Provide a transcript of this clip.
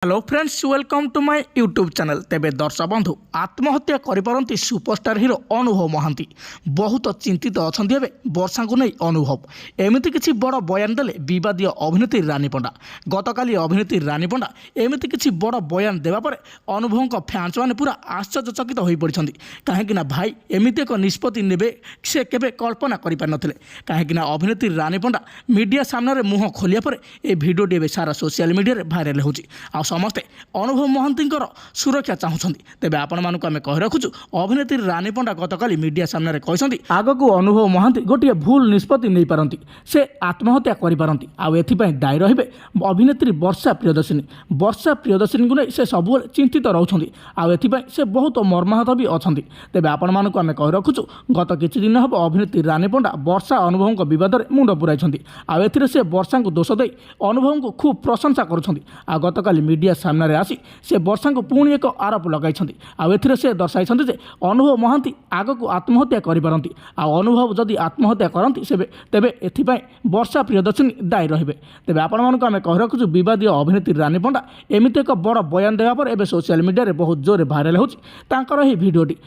Hello friends welcome to my YouTube channel. तेबे दर्शक बंधु आत्महत्या करिपारंती सुपरस्टार हीरो अनुभव महांती बहुत चिंतित अछंती एबे वर्षा को नहीं अनुभव एमिति किछि बड़ बयान देले विवादीय अभिनेत्री रानी पंडा। गतकाली अभिनेत्री रानी पंडा एमिति किछि बड़ बयान देबा परे अनुभव को फैंस माने पूरा आश्चर्यचकित होई पड़िछंती। काहेकि ना भाई एमिति एक निष्पत्ति नेबे से केबे कल्पना करि पार नथिले। काहेकि ना अभिनेत्री रानी पंडा मीडिया सामने रे मुंह खोलिया परे ए वीडियो डी सारा सोशल मीडिया रे वायरल होची। आ समस्ते अनुभव महांती सुरक्षा चाहूँगी। तेज आपण मानक आम कही रखुचु अभिनेत्री रानी पंडा गतकाली मीडिया सामने कहते आगक अनुभव महांती गोटे भूल निष्पत्ति नहीं पारती से आत्महत्या करिपारंती। आउ एथिपाई दायी रहिबे अभिनेत्री वर्षा प्रियदर्शिनी। वर्षा प्रियदर्शिनी को नहीं से सब चिंतित रोचंती। आउ एथिपाई से बहुत मर्माहत भी अछंती। तेबे आपण मानक आम कही रखुचु गत किछि दिन हब अभिनेत्री रानी पंडा वर्षा अनुभव विवाद में मुंड पुराइछंती। आउ एथिरे से वर्षा को दोष दे अनुभव को खूब प्रशंसा करुछंती। आ गतकाली मीडिया सामने आसी से वर्षा को पुणी एक आरोप लगाई आउ से दर्शाई जे अनुभव महांती आगक आत्महत्या करिपारंती। अनुभव जदि आत्महत्या करती से तेबे एथिपाई वर्षा प्रियदर्शिनी दायी रहिबे। तेबे आपण मानक आम कही रखुचु विवादीय अभिनेत्री रानी पंडा एमिति एक बड़ बयान देवा पर एबे सोशल मीडिया रे बहुत जोर भाइराल होची तांकर एही भिडियोटी।